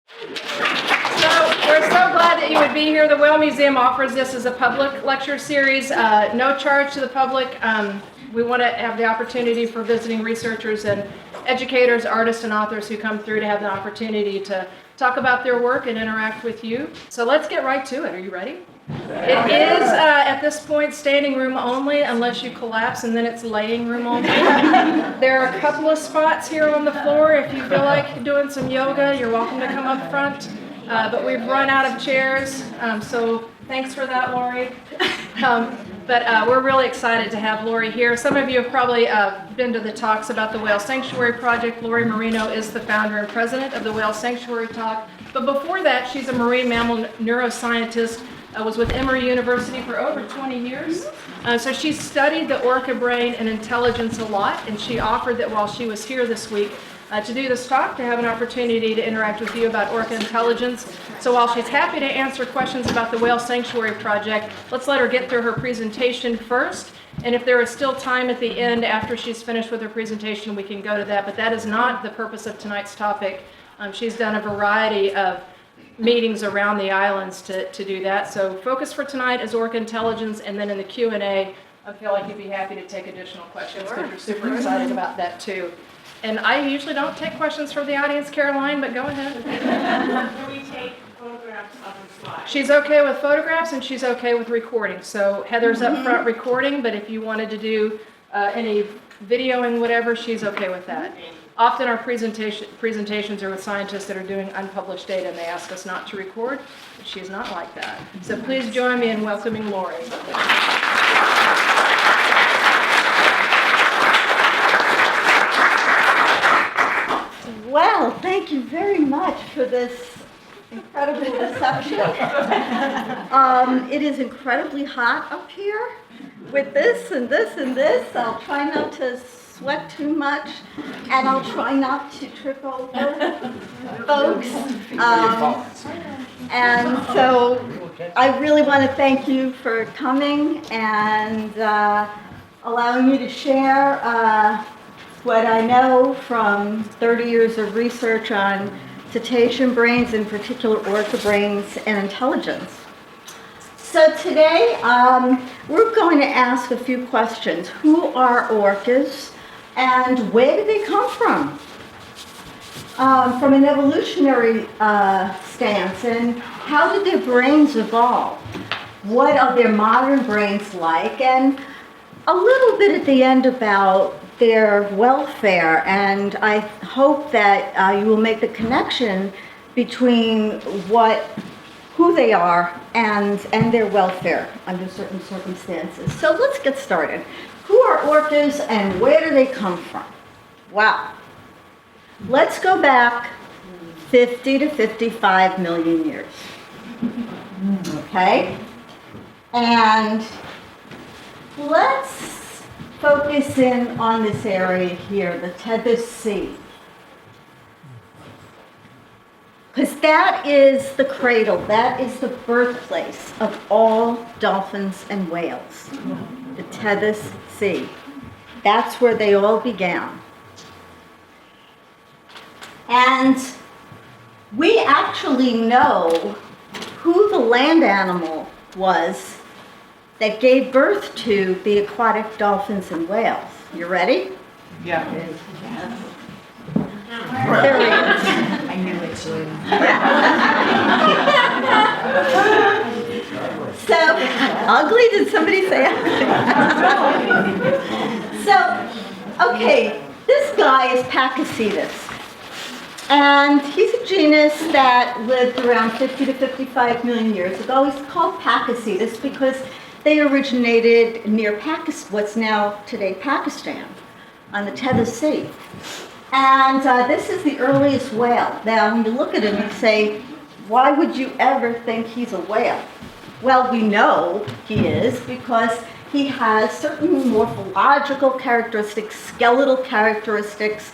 So we're so glad that you would be here. The Whale Museum offers this as a public lecture series, no charge to the public. We want to have the opportunity for visiting researchers and educators, artists, and authors who come through to have the opportunity to talk about their work and interact with you. So let's get right to it. Are you ready? It is, at this point, standing room only, unless you collapse, and then it's laying room only. There are a couple of spots here on the floor. If you feel like doing some yoga, you're welcome to come up front. But we've run out of chairs, so thanks for that, Lori. But we're really excited to have Lori here. Some of you have probably been to the talks about the Whale Sanctuary Project. Lori Marino is the founder and president of the Whale Sanctuary Talk. But before that, she's a marine mammal neuroscientist, was with Emory University for over 20 years. So she studied the orca brain and intelligence a lot, and she offered that while she was here this week to do this talk, to have an opportunity to interact with you about orca intelligence. So while she's happy to answer questions about the Whale Sanctuary Project, let's let her get through her presentation first. And if there is still time at the end after she's finished with her presentation, we can go to that. But that is not the purpose of tonight's topic. She's done a variety of meetings around the islands to do that. So focus for tonight is orca intelligence, and then in the Q&A, I feel like you'd be happy to take additional questions because we're super excited about that too. And I usually don't take questions from the audience, Caroline, but go ahead. Can we take photographs of the slides? She's okay with photographs and she's okay with recording. So Heather's up front recording, but if you wanted to do any videoing, whatever, she's okay with that. Often our presentations are with scientists that are doing unpublished data and they ask us not to record, but she's not like that. So please join me in welcoming Lori. Well, thank you very much for this incredible reception. It is incredibly hot up here with this and this and this. I'll try not to sweat too much, and I'll try not to trip over folks. And so I really want to thank you for coming and allowing me to share what I know from 30 years of research on cetacean brains, in particular orca brains and intelligence. So today we're going to ask a few questions. Who are orcas and where did they come from? From an evolutionary stance, and how did their brains evolve? What are their modern brains like? And a little bit at the end about their welfare, and I hope that you will make the connection between who they are and their welfare under certain circumstances. So let's get started. Who are orcas and where do they come from? Wow. Let's go back 50 to 55 million years. Okay? And let's focus in on this area here, the Tethys Sea. Because that is the cradle, that is the birthplace of all dolphins and whales. The Tethys Sea. That's where they all began. And we actually know who the land animal was that gave birth to the aquatic dolphins and whales. You ready? Yeah. There he is. I knew it. So, ugly? Did somebody say ugly? So, okay, this guy is Pakicetus. And he's a genus that lived around 50 to 55 million years ago. He's called Pakicetus because they originated near what's now today Pakistan, on the Tethys Sea. And this is the earliest whale. Now, when you look at him, you say, why would you ever think he's a whale? Well, we know he is because he has certain morphological characteristics, skeletal characteristics,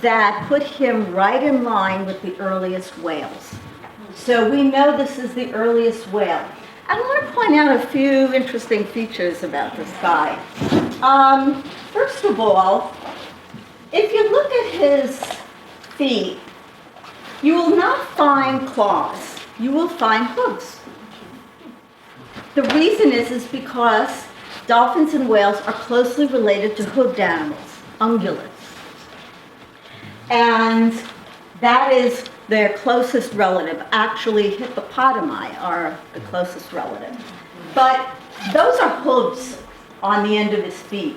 that put him right in line with the earliest whales. So we know this is the earliest whale. I want to point out a few interesting features about this guy. First of all, if you look at his feet, you will not find claws. You will find hooves. The reason is because dolphins and whales are closely related to hooved animals, ungulates. And that is their closest relative. Actually, hippopotami are the closest relative. But those are hooves on the end of his feet.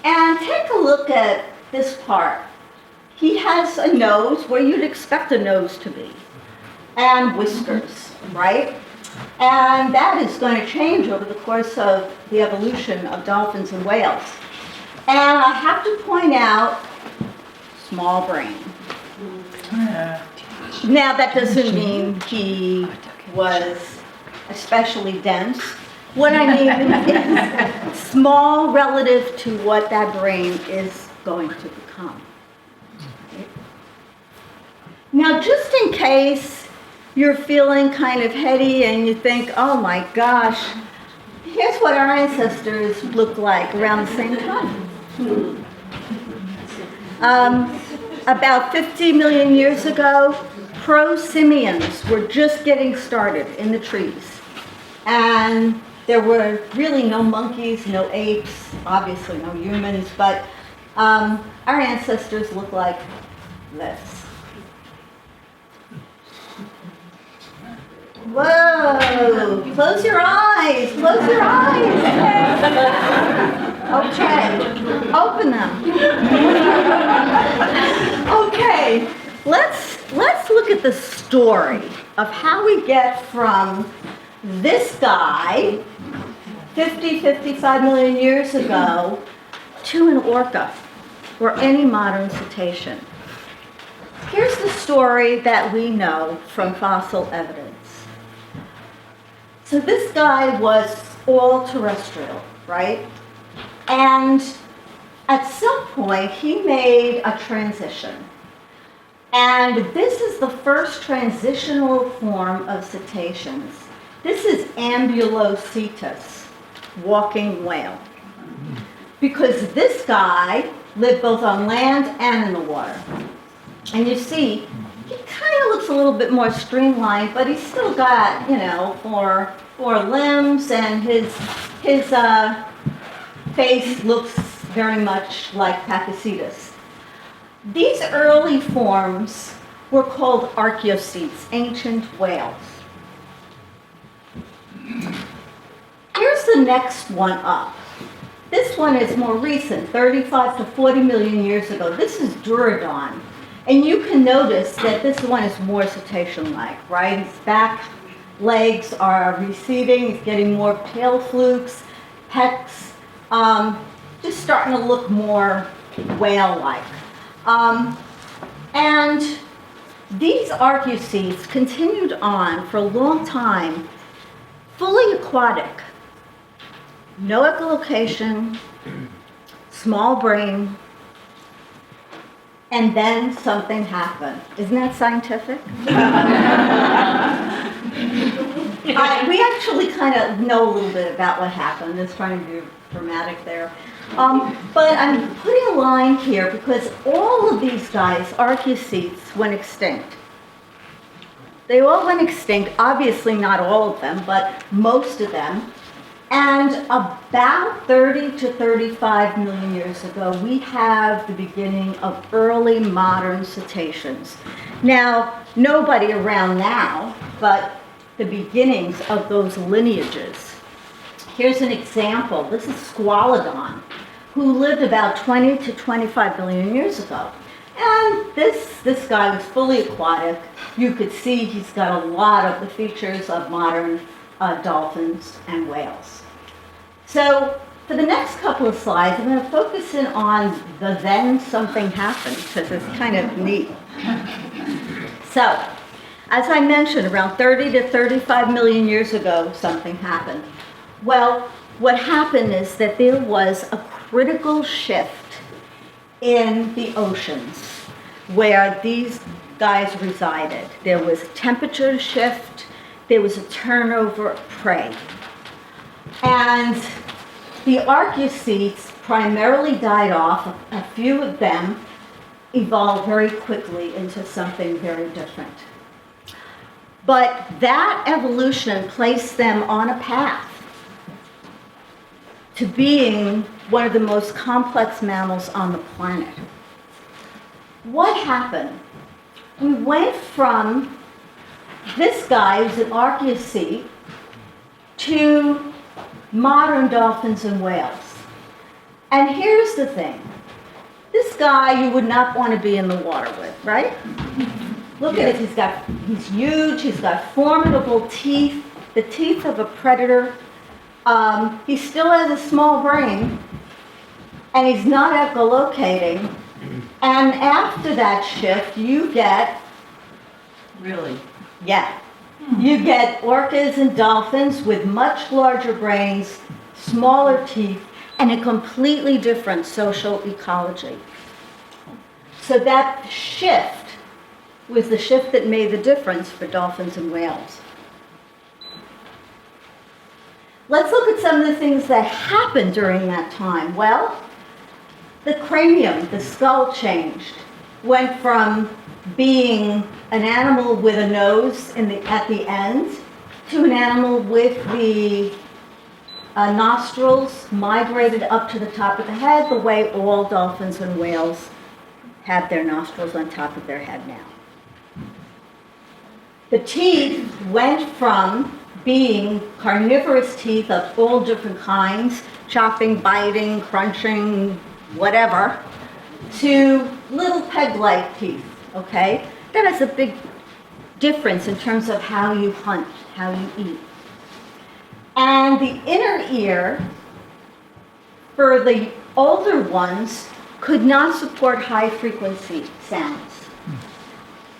And take a look at this part. He has a nose where you'd expect a nose to be, and whiskers, right? And that is going to change over the course of the evolution of dolphins and whales. And I have to point out, small brain. Now that doesn't mean he was especially dense. What I mean is small relative to what that brain is going to become. Now, just in case you're feeling kind of heady and you think, oh my gosh, here's what our ancestors looked like around the same time. About 50 million years ago, pro-simians were just getting started in the trees. And there were really no monkeys, no apes, obviously no humans, but our ancestors looked like this. Whoa, close your eyes, close your eyes. Okay, open them. Okay, let's look at the story of how we get from this guy 55 million years ago to an orca or any modern cetacean. Here's the story that we know from fossil evidence. So this guy was all terrestrial, right? And at some point, he made a transition. And this is the first transitional form of cetaceans. This is Ambulocetus, walking whale. Because this guy lived both on land and in the water. And you see, he kind of looks a little bit more streamlined, but he's still got, four limbs, and his face looks very much like Pakicetus. These early forms were called archaeocetes, ancient whales. Here's the next one up. This one is more recent, 35 to 40 million years ago. This is Durodon. And you can notice that this one is more cetacean-like, right? His back legs are receding. He's getting more tail flukes, pecs, just starting to look more whale-like. And these archaeocetes continued on for a long time, fully aquatic, no echolocation, small brain, and then something happened. Isn't that scientific? We actually kind of know a little bit about what happened. Just trying to be dramatic there. But I'm putting a line here because all of these guys, archaeocetes, went extinct. They all went extinct, obviously not all of them, but most of them. And about 30 to 35 million years ago, we have the beginning of early modern cetaceans. Now, nobody around now, but the beginnings of those lineages. Here's an example. This is Squalodon, who lived about 20 to 25 billion years ago. And this guy was fully aquatic. You could see he's got a lot of the features of modern dolphins and whales. So for the next couple of slides, I'm going to focus in on the then something happened, because it's kind of neat. So, as I mentioned, around 30 to 35 million years ago, something happened. Well, what happened is that there was a critical shift in the oceans where these guys resided. There was a temperature shift, there was a turnover of prey. And the archaeocetes primarily died off, a few of them, evolved very quickly into something very different. But that evolution placed them on a path to being one of the most complex mammals on the planet. What happened? We went from this guy, who's an Orca, to modern dolphins and whales. And here's the thing. This guy you would not want to be in the water with, right? Look at it, he's huge, he's got formidable teeth, the teeth of a predator. He still has a small brain, and he's not echolocating. And after that shift, you get, Really? yeah, you get orcas and dolphins with much larger brains, smaller teeth, and a completely different social ecology. So that shift was the shift that made the difference for dolphins and whales. Let's look at some of the things that happened during that time. Well, the cranium, the skull changed, went from being an animal with a nose at the end to an animal with the nostrils migrated up to the top of the head, the way all dolphins and whales have their nostrils on top of their head now. The teeth went from being carnivorous teeth of all different kinds, chopping, biting, crunching, whatever, to little peg-like teeth, okay? That has a big difference in terms of how you hunt, how you eat. And the inner ear, for the older ones, could not support high-frequency sounds.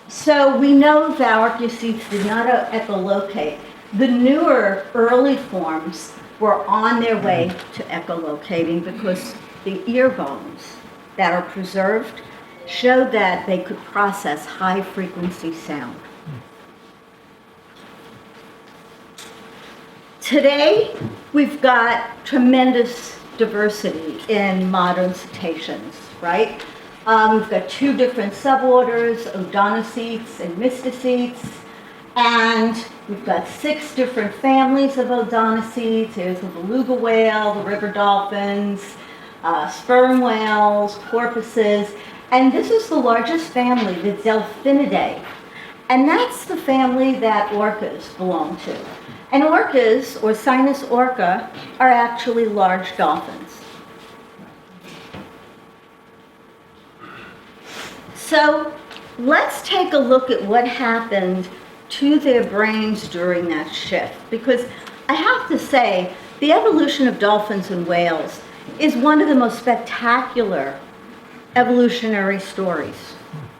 So we know that orcas did not echolocate. The newer early forms were on their way to echolocating because the ear bones that are preserved show that they could process high-frequency sound. Today, we've got tremendous diversity in modern cetaceans, right? We've got 2 different suborders, Odontocetes and Mysticetes, and we've got 6 different families of Odontocetes. There's the beluga whale, the river dolphins, sperm whales, porpoises, and this is the largest family, the Delphinidae, and that's the family that orcas belong to. And orcas, or Sinus orca, are actually large dolphins. So let's take a look at what happened to their brains during that shift, because I have to say, the evolution of dolphins and whales is one of the most spectacular evolutionary stories,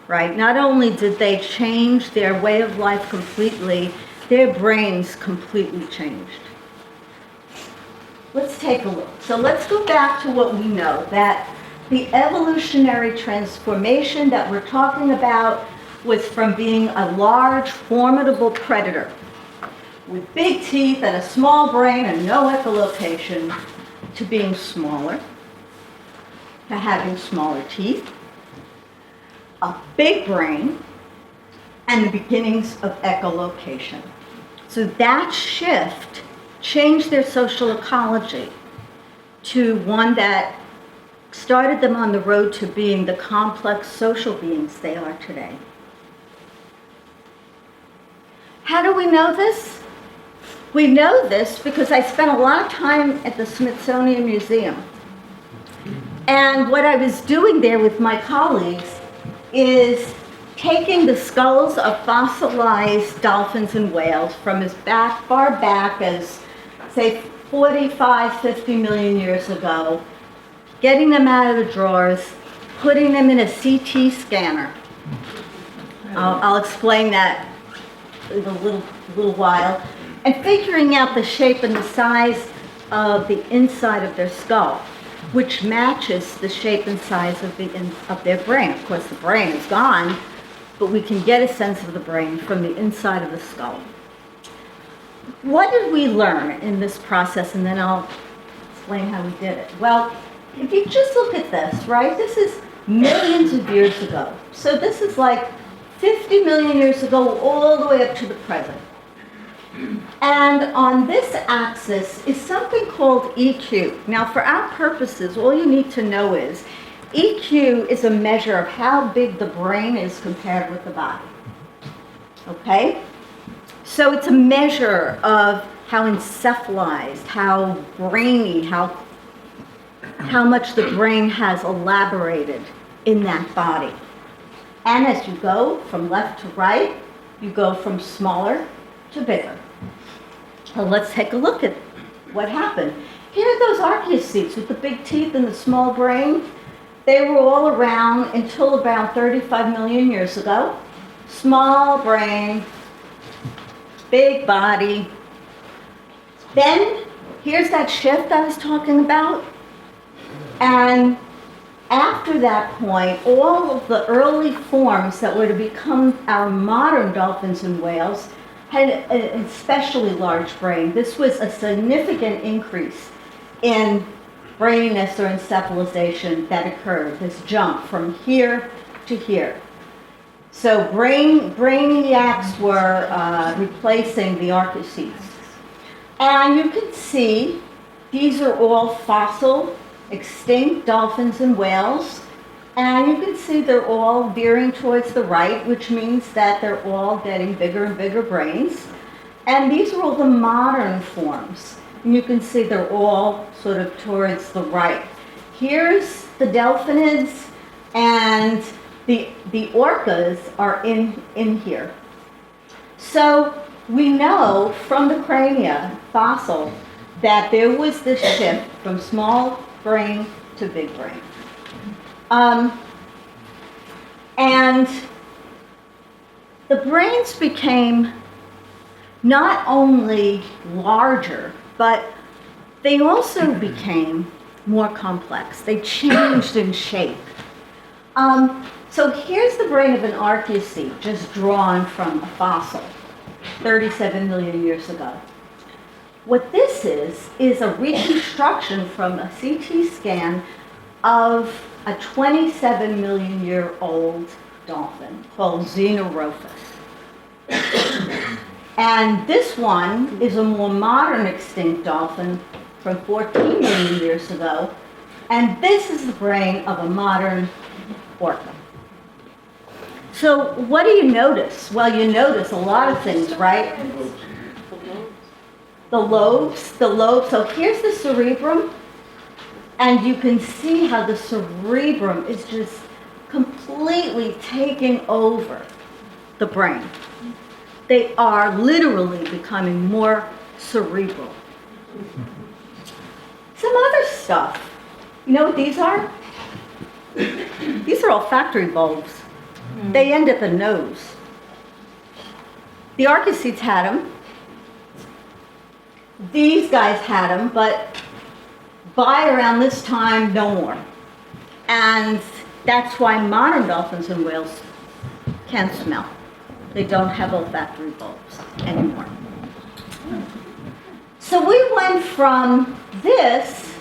right? Not only did they change their way of life completely, their brains completely changed. Let's take a look. So let's go back to what we know, that the evolutionary transformation that we're talking about was from being a large, formidable predator with big teeth and a small brain and no echolocation to being smaller, to having smaller teeth, a big brain, and the beginnings of echolocation. So that shift changed their social ecology to one that started them on the road to being the complex social beings they are today. How do we know this? We know this because I spent a lot of time at the Smithsonian Museum. And what I was doing there with my colleagues is taking the skulls of fossilized dolphins and whales from as far back as, say, 45, 50 million years ago, getting them out of the drawers, putting them in a CT scanner. I'll explain that in a little while, and figuring out the shape and the size of the inside of their skull, which matches the shape and size of their brain. Of course, the brain is gone, but we can get a sense of the brain from the inside of the skull. What did we learn in this process? And then I'll explain how we did it. Well, if you just look at this, right? This is millions of years ago. So this is like 50 million years ago, all the way up to the present. And on this axis is something called EQ. Now, for our purposes, all you need to know is EQ is a measure of how big the brain is compared with the body. Okay? So it's a measure of how encephalized, how brainy, how much the brain has elaborated in that body. And as you go from left to right, you go from smaller to bigger. So let's take a look at what happened. Here are those archaeocetes with the big teeth and the small brain. They were all around until about 35 million years ago. Small brain, big body. Then here's that shift I was talking about. And after that point, all of the early forms that were to become our modern dolphins and whales had an especially large brain. This was a significant increase in braininess or encephalization that occurred, this jump from here to here. So brainiacs were replacing the archaeocetes. And you can see these are all fossil, extinct dolphins and whales. And you can see they're all veering towards the right, which means that they're all getting bigger and bigger brains. And these are all the modern forms. And you can see they're all sort of towards the right. Here's the delphinids, and the orcas are in here. So we know from the crania fossil that there was this shift from small brain to big brain. And the brains became not only larger, but they also became more complex. They changed in shape. So here's the brain of an archaeocete, just drawn from a fossil, 37 million years ago. What this is a reconstruction from a CT scan of a 27 million year old dolphin called Xenophorus. And this one is a more modern extinct dolphin from 14 million years ago. And this is the brain of a modern orca. So what do you notice? Well, you notice a lot of things, right? The lobes. So here's the cerebrum. And you can see how the cerebrum is just completely taking over the brain. They are literally becoming more cerebral. Some other stuff. You know what these are? These are olfactory bulbs. They end at the nose. The archaeocetes had them. These guys had them, but by around this time, no more. And that's why modern dolphins and whales can't smell. They don't have olfactory bulbs anymore. So we went from this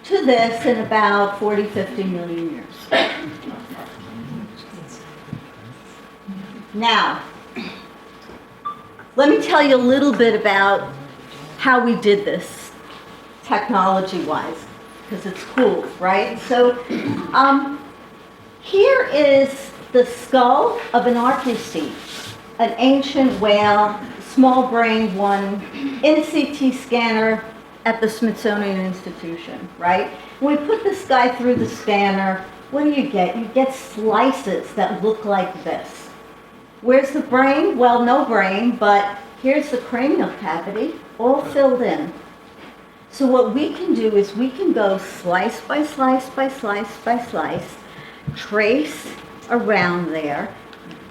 to this in about 40, 50 million years. Now, let me tell you a little bit about how we did this technology-wise, because it's cool, right? So here is the skull of an archaeocete, an ancient whale, small-brained one, in a CT scanner at the Smithsonian Institution, right? When we put this guy through the scanner, what do you get? You get slices that look like this. Where's the brain? Well, no brain, but here's the cranial cavity, all filled in. So what we can do is we can go slice by slice by slice by slice, trace around there,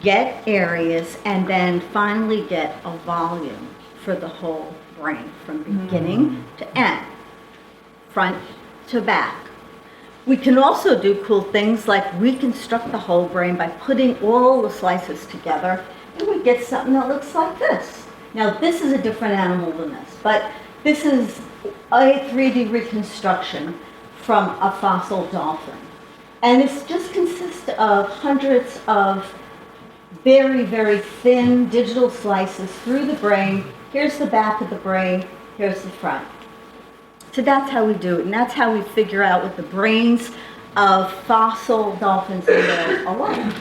get areas, and then finally get a volume for the whole brain from beginning to end, front to back. We can also do cool things like reconstruct the whole brain by putting all the slices together, and we get something that looks like this. Now, this is a different animal than this, but this is a 3D reconstruction from a fossil dolphin. And it's just consist of hundreds of very, very thin digital slices through the brain. Here's the back of the brain, here's the front. So that's how we do it, and that's how we figure out what the brains of fossil dolphins and whales are like.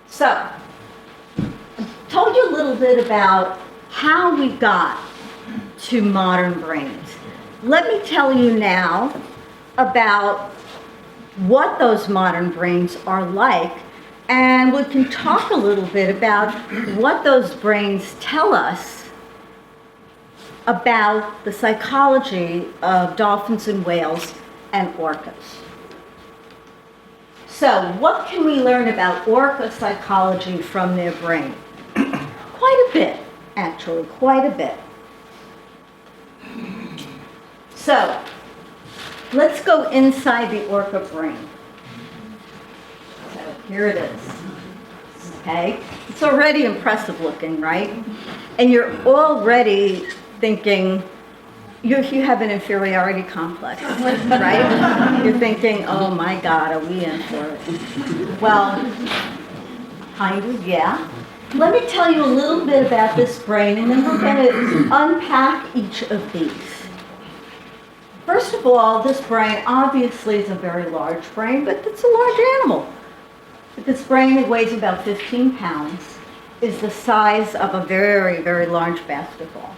So, I told you a little bit about how we got to modern brains. Let me tell you now about what those modern brains are like, and we can talk a little bit about what those brains tell us about the psychology of dolphins and whales and orcas. So, what can we learn about orca psychology from their brain? Quite a bit, actually, quite a bit. So, let's go inside the orca brain. So, here it is. Okay? It's already impressive looking, right? And you're already thinking, you have an inferiority complex, right? You're thinking, oh my God, are we in for it? Well, kind of, yeah. Let me tell you a little bit about this brain, and then we're going to unpack each of these. First of all, this brain obviously is a very large brain, but it's a large animal. This brain, it weighs about 15 pounds, is the size of a very, very large basketball,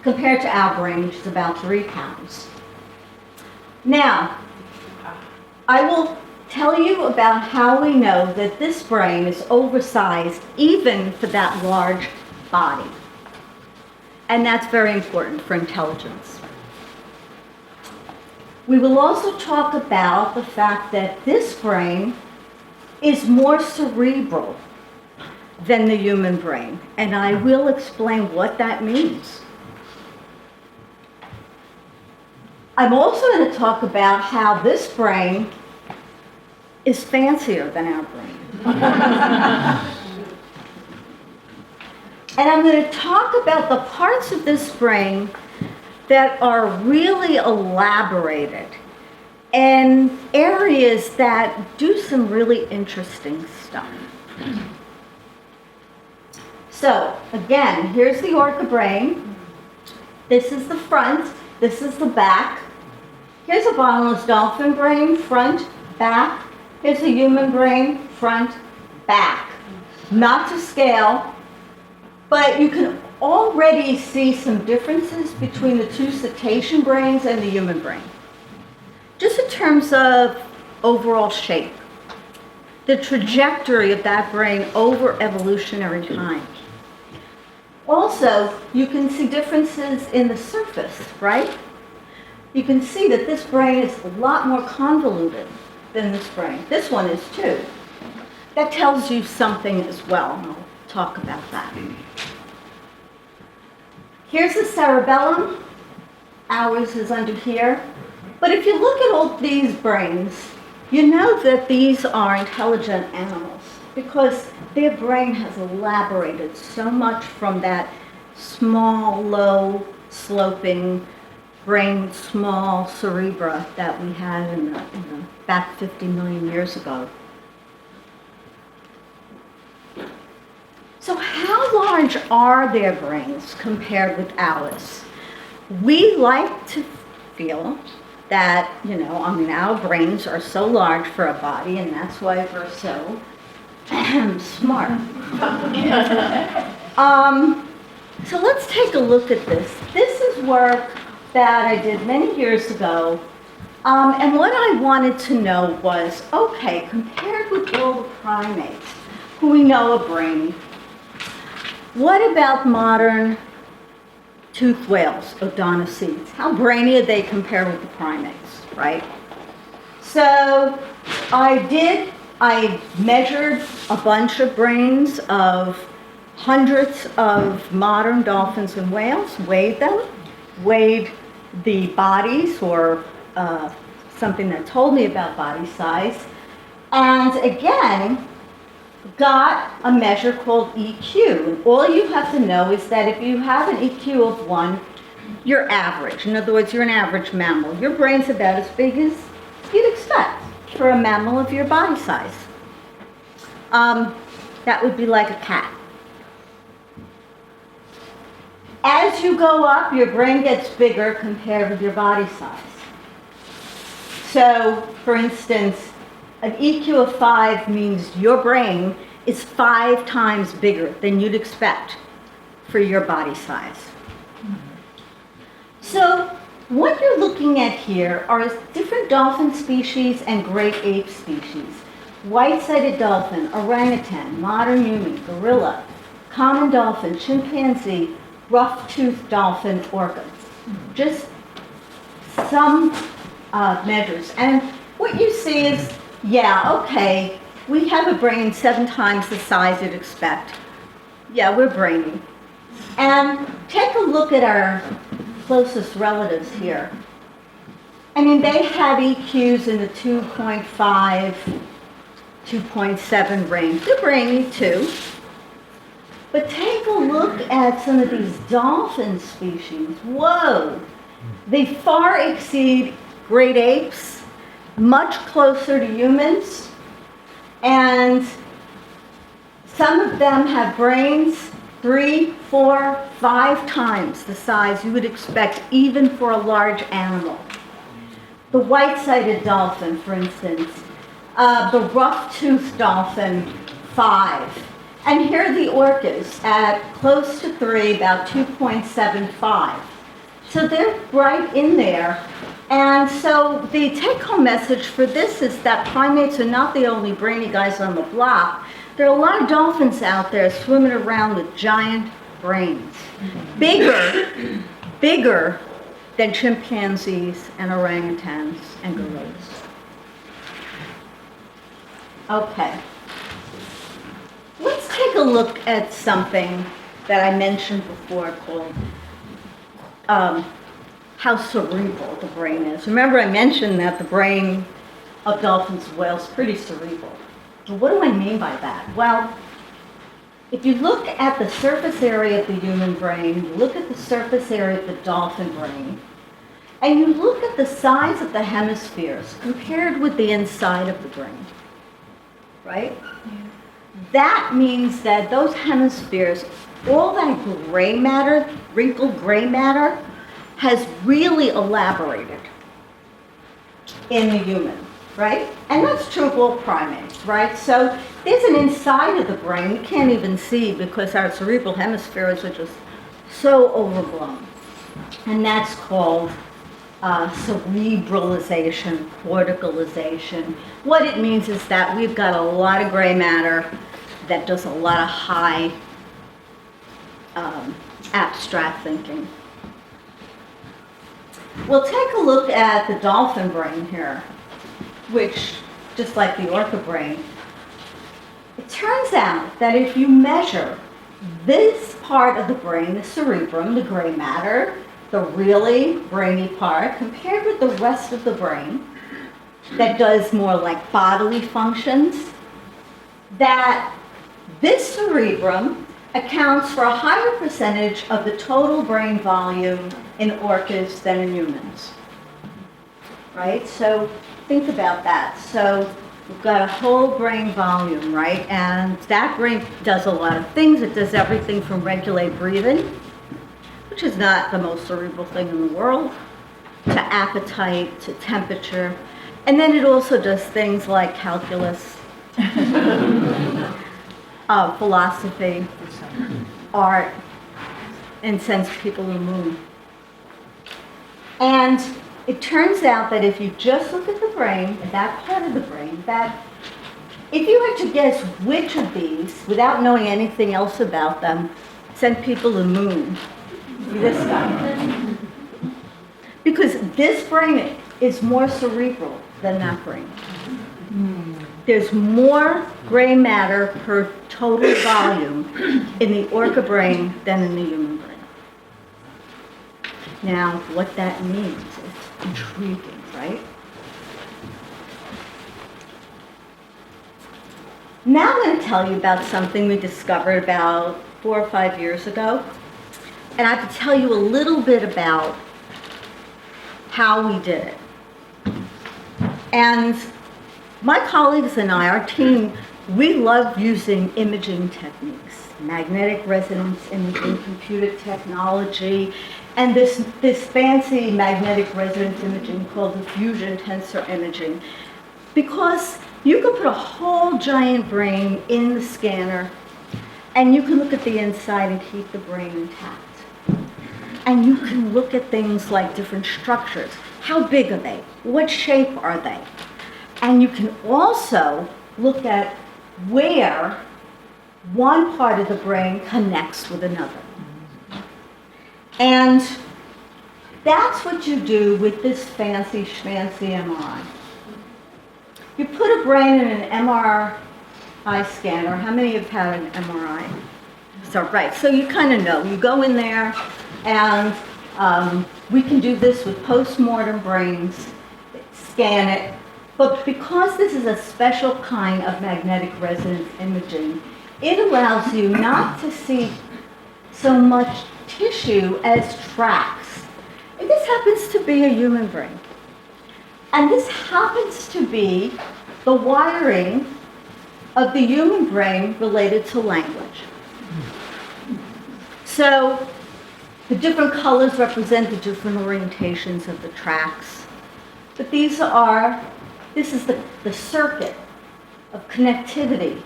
compared to our brain, which is about 3 pounds. Now, I will tell you about how we know that this brain is oversized even for that large body. And that's very important for intelligence. We will also talk about the fact that this brain is more cerebral than the human brain, and I will explain what that means. I'm also going to talk about how this brain is fancier than our brain. And I'm going to talk about the parts of this brain that are really elaborated and areas that do some really interesting stuff. So, again, here's the orca brain. This is the front. This is the back. Here's a bottomless dolphin brain, front, back. Here's a human brain, front, back. Not to scale, but you can already see some differences between the two cetacean brains and the human brain. Just in terms of overall shape, the trajectory of that brain over evolutionary time. Also, you can see differences in the surface, right? You can see that this brain is a lot more convoluted than this brain. This one is too. That tells you something as well, and I'll talk about that. Here's the cerebellum. Ours is under here. But if you look at all these brains, you know that these are intelligent animals because their brain has elaborated so much from that small, low, sloping brain with small cerebra that we had in the back 50 million years ago. So how large are their brains compared with ours? We like to feel that, our brains are so large for a body, and that's why we're so smart. So let's take a look at this. This is work that I did many years ago, and what I wanted to know was, okay, compared with all the primates who we know are brainy, what about modern toothed whales, odontocetes? How brainy are they compared with the primates, right? So I measured a bunch of brains of hundreds of modern dolphins and whales, weighed them, weighed the bodies, or something that told me about body size, and again, got a measure called EQ. And all you have to know is that if you have an EQ of 1, you're average. In other words, you're an average mammal. Your brain's about as big as you'd expect for a mammal of your body size. That would be like a cat. As you go up, your brain gets bigger compared with your body size. So, for instance, an EQ of 5 means your brain is 5 times bigger than you'd expect for your body size. So, what you're looking at here are different dolphin species and great ape species. White-sided dolphin, orangutan, modern human, gorilla, common dolphin, chimpanzee, rough-toothed dolphin, orca. Just some measures. And what you see is, yeah, okay, we have a brain 7 times the size you'd expect. Yeah, we're brainy. And take a look at our closest relatives here. I mean, they have EQs in the 2.5, 2.7 range. They're brainy too. But take a look at some of these dolphin species. Whoa! They far exceed great apes, much closer to humans, and some of them have brains 3, 4, 5 times the size you would expect even for a large animal. The white-sided dolphin, for instance, the rough-toothed dolphin, 5. And here are the orcas at close to 3, about 2.75. So they're right in there. And so the take-home message for this is that primates are not the only brainy guys on the block. There are a lot of dolphins out there swimming around with giant brains. Bigger than chimpanzees and orangutans and gorillas. Okay. Let's take a look at something that I mentioned before called how cerebral the brain is. Remember, I mentioned that the brain of dolphins and whales is pretty cerebral. Well, what do I mean by that? Well, if you look at the surface area of the human brain, you look at the surface area of the dolphin brain, and you look at the size of the hemispheres compared with the inside of the brain, right? That means that those hemispheres, all that gray matter, wrinkled gray matter, has really elaborated in the human, right? And that's true of all primates, right? So there's an inside of the brain we can't even see because our cerebral hemispheres are just so overblown. And that's called cerebralization, corticalization. What it means is that we've got a lot of gray matter that does a lot of high abstract thinking. We'll take a look at the dolphin brain here, which, just like the orca brain, it turns out that if you measure this part of the brain, the cerebrum, the gray matter, the really brainy part, compared with the rest of the brain that does more like bodily functions, that this cerebrum accounts for a higher percentage of the total brain volume in orcas than in humans, right? So think about that. So we've got a whole brain volume, right? And that brain does a lot of things. It does everything from regulate breathing, which is not the most cerebral thing in the world, to appetite, to temperature. And then it also does things like calculus, philosophy, art, and sends people to the moon. And it turns out that if you just look at the brain, that part of the brain, that if you had to guess which of these, without knowing anything else about them, sent people to the moon, it'd be this guy. Because this brain is more cerebral than that brain. There's more gray matter per total volume in the orca brain than in the human brain. Now, what that means is intriguing, right? Now I'm going to tell you about something we discovered about 4 or 5 years ago. And I have to tell you a little bit about how we did it. And my colleagues and I, our team, we love using imaging techniques, magnetic resonance imaging, computer technology, and this fancy magnetic resonance imaging called the fusion tensor imaging, because you can put a whole giant brain in the scanner, and you can look at the inside and keep the brain intact. And you can look at things like different structures. How big are they? What shape are they? And you can also look at where one part of the brain connects with another. And that's what you do with this fancy schmancy MRI. You put a brain in an MRI scanner. How many of you have had an MRI? So, right, so you kind of know. You go in there, and we can do this with post-mortem brains, scan it. But because this is a special kind of magnetic resonance imaging, it allows you not to see so much tissue as tracks. And this happens to be a human brain. And this happens to be the wiring of the human brain related to language. So the different colors represent the different orientations of the tracks. But this is the circuit of connectivity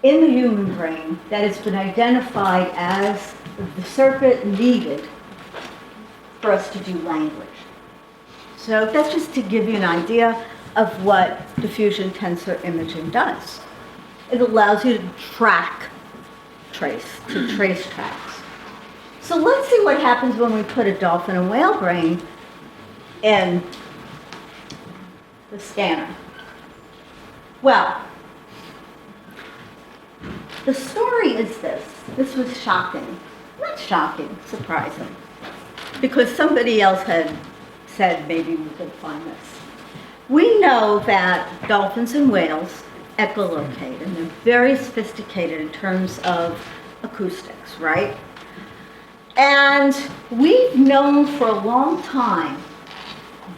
in the human brain that has been identified as the circuit needed for us to do language. So that's just to give you an idea of what diffusion tensor imaging does. It allows you to trace tracks. So let's see what happens when we put a dolphin and whale brain in the scanner. Well, the story is this. This was shocking. Not shocking, surprising. Because somebody else had said maybe we could find this. We know that dolphins and whales echolocate, and they're very sophisticated in terms of acoustics, right? And we've known for a long time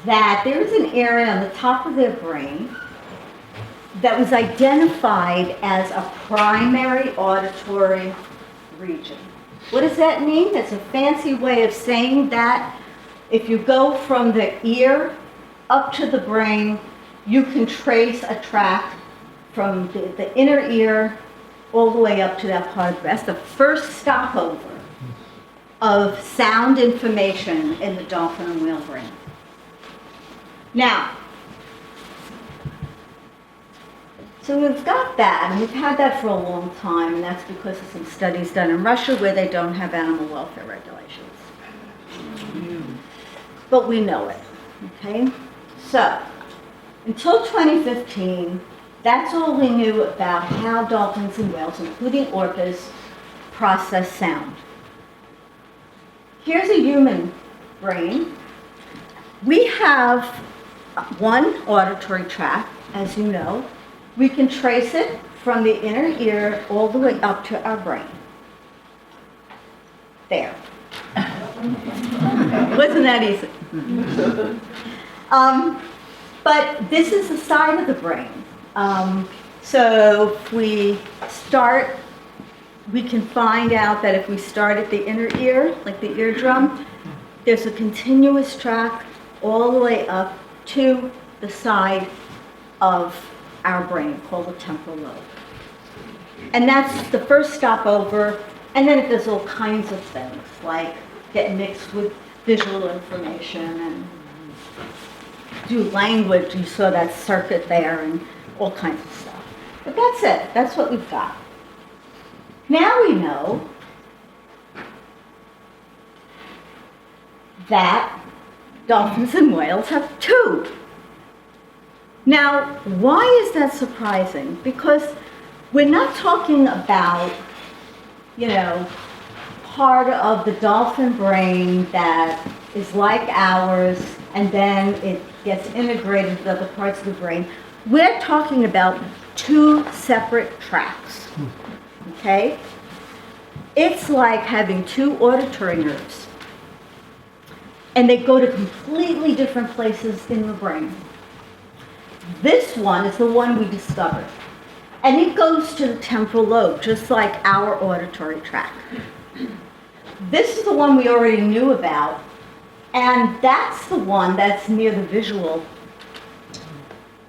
that there's an area on the top of their brain that was identified as a primary auditory region. What does that mean? That's a fancy way of saying that if you go from the ear up to the brain, you can trace a track from the inner ear all the way up to that part of the brain. That's the first stopover of sound information in the dolphin and whale brain. Now, so we've got that, and we've had that for a long time, and that's because of some studies done in Russia where they don't have animal welfare regulations. But we know it, okay? So, until 2015, that's all we knew about how dolphins and whales, including orcas, process sound. Here's a human brain. We have one auditory tract, as you know. We can trace it from the inner ear all the way up to our brain. There. Wasn't that easy? But this is the side of the brain. So if we start, we can find out that if we start at the inner ear, like the eardrum, there's a continuous track all the way up to the side of our brain called the temporal lobe. And that's the first stopover, and then it does all kinds of things, like get mixed with visual information and do language. You saw that circuit there and all kinds of stuff. But that's it. That's what we've got. Now we know that dolphins and whales have two. Now, why is that surprising? Because we're not talking about, part of the dolphin brain that is like ours, and then it gets integrated with other parts of the brain. We're talking about two separate tracks, okay? It's like having two auditory nerves, and they go to completely different places in the brain. This one is the one we discovered. And it goes to the temporal lobe, just like our auditory tract. This is the one we already knew about, and that's the one that's near the visual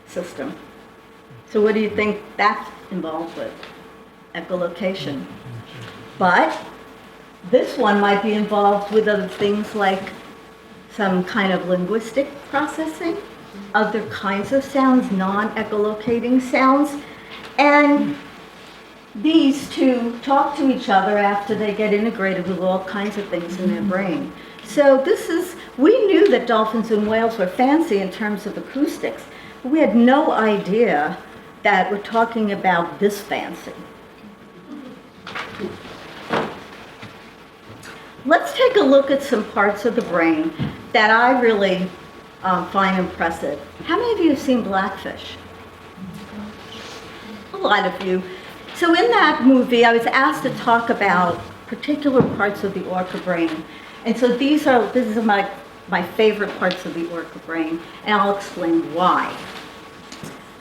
system. So what do you think that's involved with? Echolocation. But this one might be involved with other things like some kind of linguistic processing, other kinds of sounds, non-echolocating sounds, and these two talk to each other after they get integrated with all kinds of things in their brain. So we knew that dolphins and whales were fancy in terms of acoustics, but we had no idea that we're talking about this fancy. Let's take a look at some parts of the brain that I really find impressive. How many of you have seen Blackfish? A lot of you. So in that movie, I was asked to talk about particular parts of the orca brain. And so this is my favorite parts of the orca brain, and I'll explain why.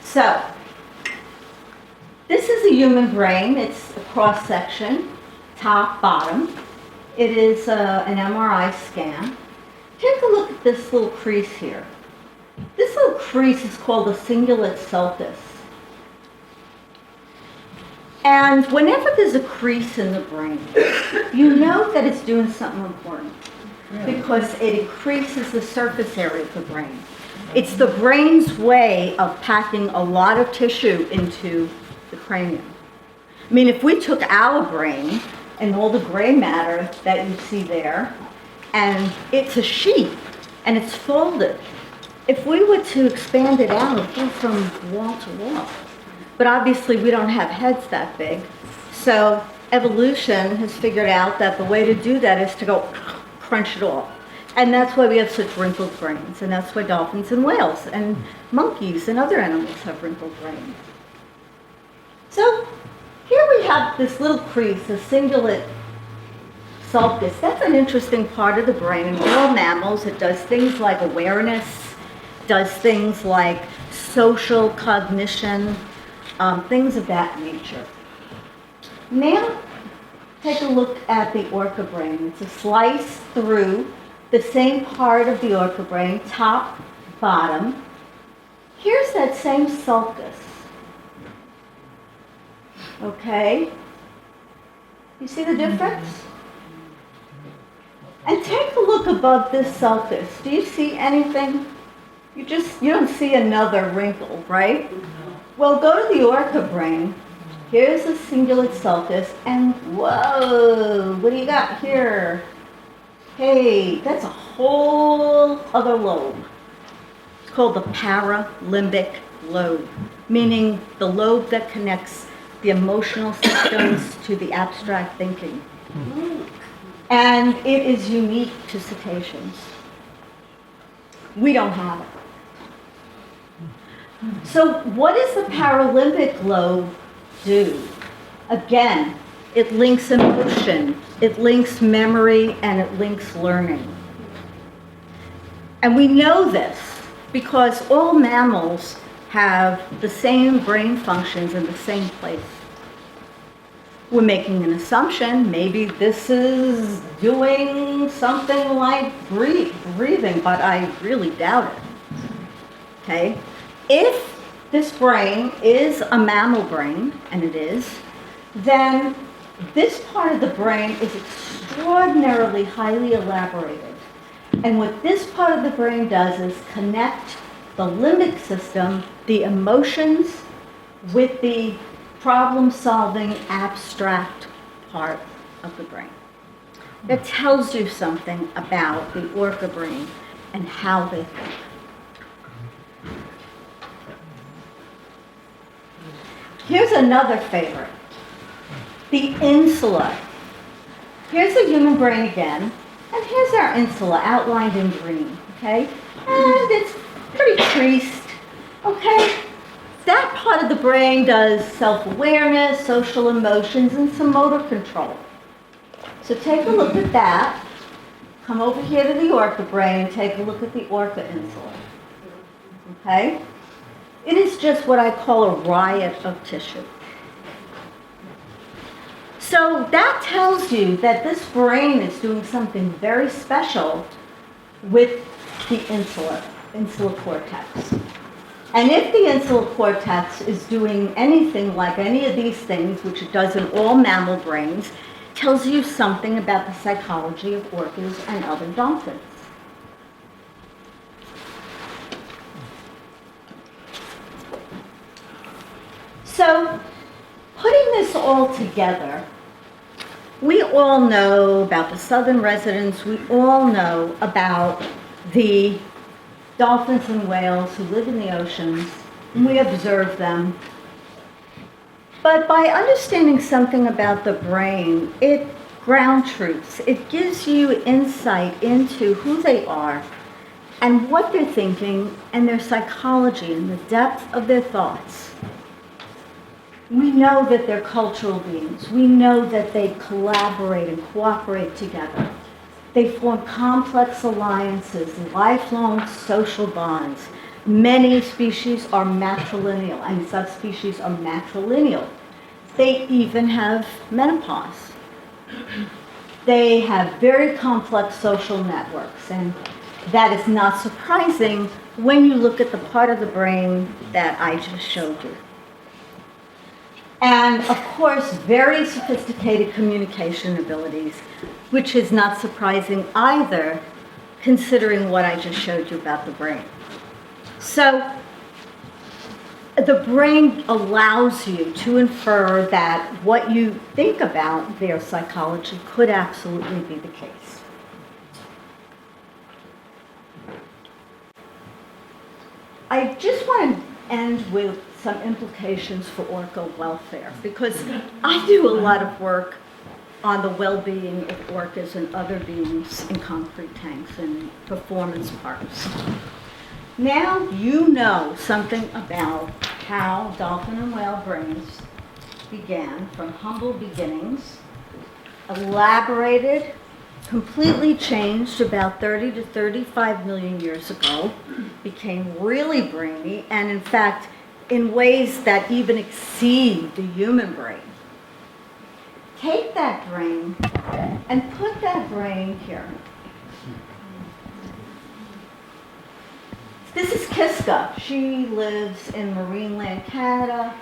So, this is a human brain. It's a cross-section, top, bottom. It is an MRI scan. Take a look at this little crease here. This little crease is called the cingulate sulcus. And whenever there's a crease in the brain, you know that it's doing something important because it increases the surface area of the brain. It's the brain's way of packing a lot of tissue into the cranium. I mean, if we took our brain and all the gray matter that you see there, and it's a sheet, and it's folded, if we were to expand it out, it'd go from wall to wall. But obviously, we don't have heads that big. So evolution has figured out that the way to do that is to go crunch it all. And that's why we have such wrinkled brains. And that's why dolphins and whales and monkeys and other animals have wrinkled brains. So here we have this little crease, the cingulate sulcus. That's an interesting part of the brain. In all mammals, it does things like awareness, does things like social cognition, things of that nature. Now, take a look at the orca brain. It's a slice through the same part of the orca brain, top, bottom. Here's that same sulcus. Okay? You see the difference? And take a look above this sulcus. Do you see anything? You don't see another wrinkle, right? Well, go to the orca brain. Here's the cingulate sulcus, and whoa, what do you got here? Hey, that's a whole other lobe. It's called the paralimbic lobe, meaning the lobe that connects the emotional systems to the abstract thinking. And it is unique to cetaceans. We don't have it. So what does the paralimbic lobe do? Again, it links emotion, it links memory, and it links learning. And we know this because all mammals have the same brain functions in the same place. We're making an assumption, maybe this is doing something like breathing, but I really doubt it. Okay? If this brain is a mammal brain, and it is, then this part of the brain is extraordinarily highly elaborated. And what this part of the brain does is connect the limbic system, the emotions, with the problem-solving abstract part of the brain. That tells you something about the orca brain and how they think. Here's another favorite, the insula. Here's the human brain again, and here's our insula outlined in green, okay? And it's pretty creased, okay? That part of the brain does self-awareness, social emotions, and some motor control. So take a look at that. Come over here to the orca brain and take a look at the orca insula, okay? It is just what I call a riot of tissue. So that tells you that this brain is doing something very special with the insular cortex. And if the insular cortex is doing anything like any of these things, which it does in all mammal brains, tells you something about the psychology of orcas and other dolphins. So, putting this all together, we all know about the southern residents, we all know about the dolphins and whales who live in the oceans, and we observe them. But by understanding something about the brain, it ground truths. It gives you insight into who they are and what they're thinking and their psychology and the depth of their thoughts. We know that they're cultural beings. We know that they collaborate and cooperate together. They form complex alliances, lifelong social bonds. Many species are matrilineal, and subspecies are matrilineal. They even have menopause. They have very complex social networks, and that is not surprising when you look at the part of the brain that I just showed you. And of course, very sophisticated communication abilities, which is not surprising either, considering what I just showed you about the brain. So, the brain allows you to infer that what you think about their psychology could absolutely be the case. I just want to end with some implications for orca welfare, because I do a lot of work on the well-being of orcas and other beings in concrete tanks and performance parks. Now you know something about how dolphin and whale brains began from humble beginnings, elaborated, completely changed about 30 to 35 million years ago, became really brainy, and in fact, in ways that even exceed the human brain. Take that brain and put that brain here. This is Kiska. She lives in Marineland, Canada.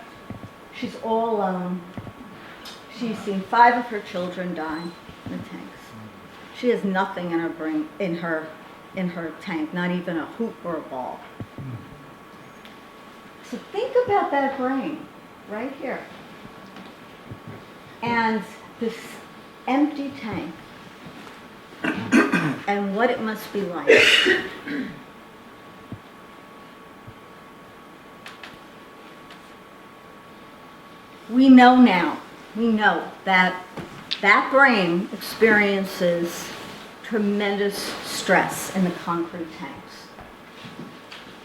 She's all alone. She's seen 5 of her children die in the tanks. She has nothing in her brain, in her tank, not even a hoop or a ball. So think about that brain right here. And this empty tank and what it must be like. We know now, that that brain experiences tremendous stress in the concrete tanks.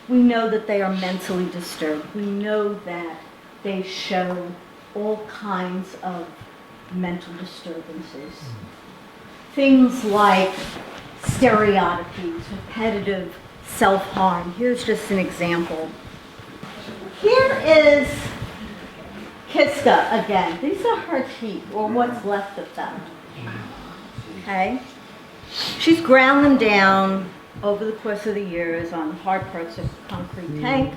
We know that they are mentally disturbed. We know that they show all kinds of mental disturbances. Things like stereotypies, repetitive self-harm. Here's just an example. Here is Kiska again. These are her teeth, or what's left of them. Okay? She's ground them down over the course of the years on hard parts of the concrete tank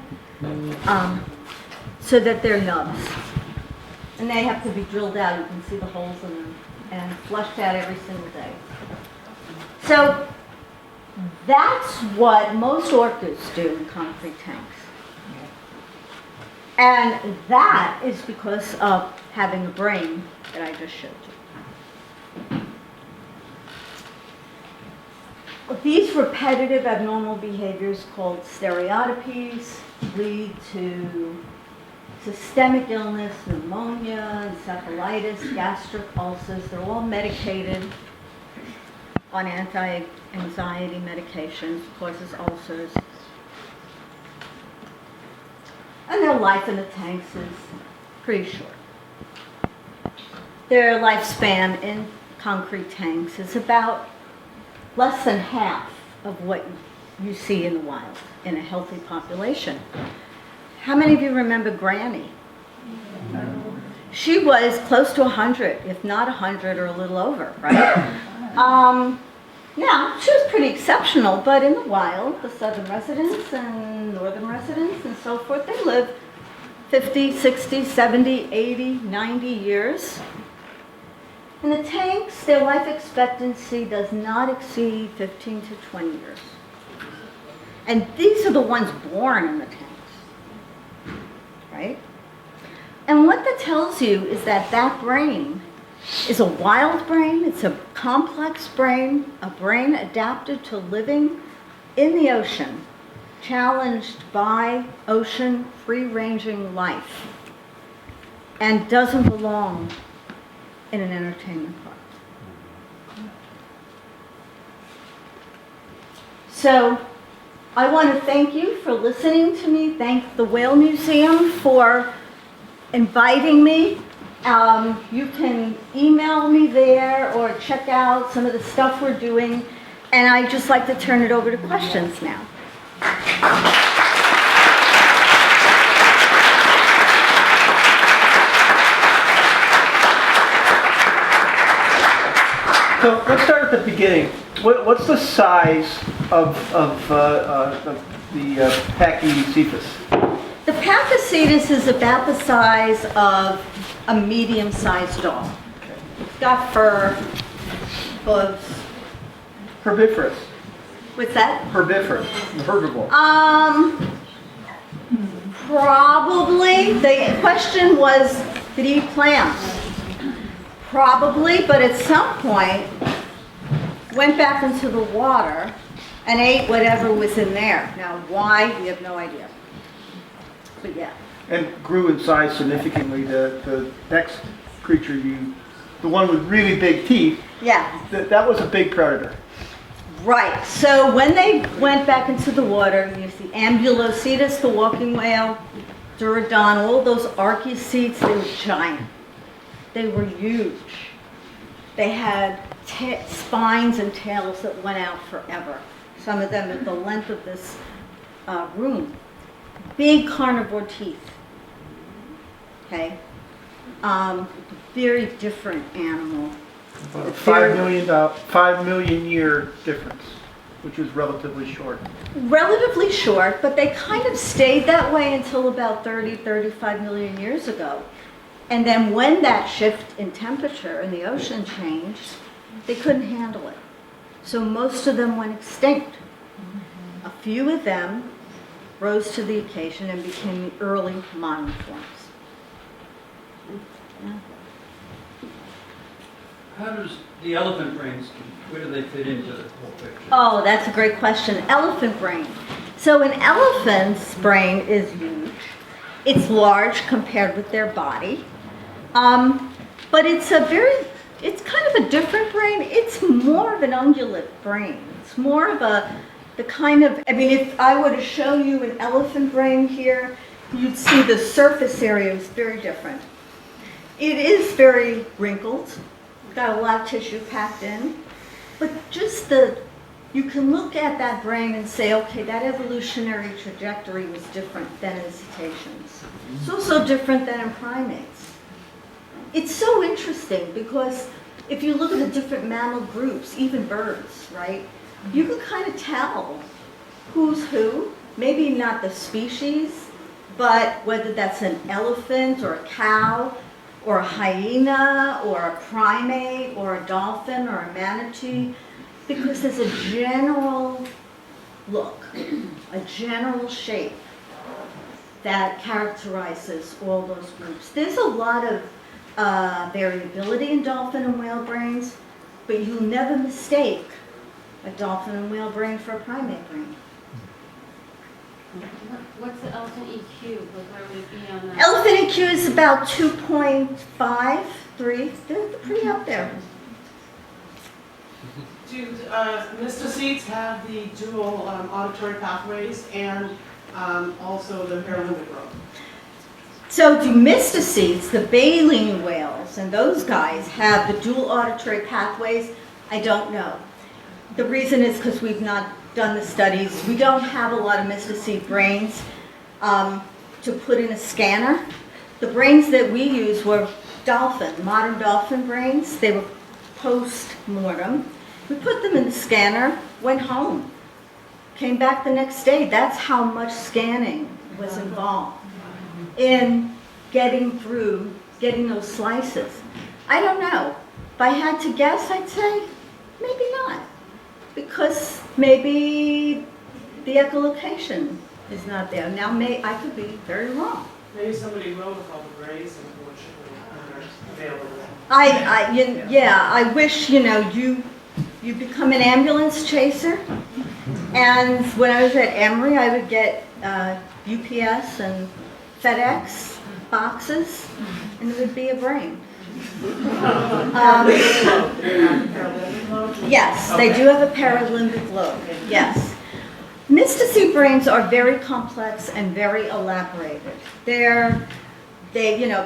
so that they're nubs. And they have to be drilled out. You can see the holes in them, and flushed out every single day. So that's what most orcas do in concrete tanks. And that is because of having a brain that I just showed you. These repetitive abnormal behaviors called stereotypies lead to systemic illness, pneumonia, encephalitis, gastric ulcers. They're all medicated on anti-anxiety medications, causes ulcers. And their life in the tanks is pretty short. Their lifespan in concrete tanks is about less than half of what you see in the wild in a healthy population. How many of you remember Granny? She was close to 100, if not 100 or a little over, right? Now, she was pretty exceptional, but in the wild, the southern residents and northern residents and so forth, they live 50, 60, 70, 80, 90 years. In the tanks, their life expectancy does not exceed 15 to 20 years. And these are the ones born in the tanks, right? And what that tells you is that that brain is a wild brain, it's a complex brain, a brain adapted to living in the ocean, challenged by ocean free-ranging life, and doesn't belong in an entertainment park. So I want to thank you for listening to me, thank the Whale Museum for inviting me. You can email me there or check out some of the stuff we're doing, and I'd just like to turn it over to questions now. So let's start at the beginning. What's the size of the Pachycetus? The Pachycetus is about the size of a medium-sized dog. It's got fur, hooves. Herbivorous. What's that? Herbivorous. Herbivore. Probably. The question was, did he eat plants? Probably, but at some point, went back into the water and ate whatever was in there. Now, why? We have no idea. But yeah. And grew in size significantly. The next creature the one with really big teeth, Yeah. that was a big predator. Right. So when they went back into the water, you see Ambulocetus, the walking whale, Durodon, all those archaeocetes, they were giant. They were huge. They had spines and tails that went out forever. Some of them at the length of this room. Big carnivore teeth. Okay? Very different animal. About a 5 million year difference, which was relatively short. Relatively short, but they kind of stayed that way until about 30, 35 million years ago. And then when that shift in temperature in the ocean changed, they couldn't handle it. So most of them went extinct. A few of them rose to the occasion and became the early modern forms. Yeah. How does the elephant brains, where do they fit into the whole picture? Oh, that's a great question. Elephant brain. So an elephant's brain is huge. It's large compared with their body. But it's kind of a different brain. It's more of an ungulate brain. It's more of the kind of, if I were to show you an elephant brain here, you'd see the surface area is very different. It is very wrinkled. Got a lot of tissue packed in, but you can look at that brain and say, okay, that evolutionary trajectory was different than in cetaceans. It's also different than in primates. It's so interesting because if you look at the different mammal groups, even birds, right, you can kind of tell who's who, maybe not the species, but whether that's an elephant or a cow, or a hyena, or a primate, or a dolphin, or a manatee, because there's a general look, a general shape that characterizes all those groups. There's a lot of variability in dolphin and whale brains, but you'll never mistake a dolphin and whale brain for a primate brain. What's the elephant EQ? Like, where would it be on that? Elephant EQ is about 2.5, 3. They're pretty up there. Do mysticetes have the dual auditory pathways and also the paralimbic growth? So do mysticetes, the baleen whales, and those guys have the dual auditory pathways? I don't know. The reason is because we've not done the studies. We don't have a lot of mysticete brains. to put in a scanner. The brains that we used were modern dolphin brains. They were post-mortem. We put them in the scanner, went home, came back the next day. That's how much scanning was involved in getting those slices. I don't know. If I had to guess, I'd say maybe not. Because maybe the echolocation is not there. Now, I could be very wrong. Maybe somebody wrote about the brains and unfortunately aren't available. I wish, you become an ambulance chaser. And when I was at Emory, I would get UPS and FedEx boxes, and it would be a brain. Yes, they do have a paralimbic lobe, yes. Mystici brains are very complex and very elaborated.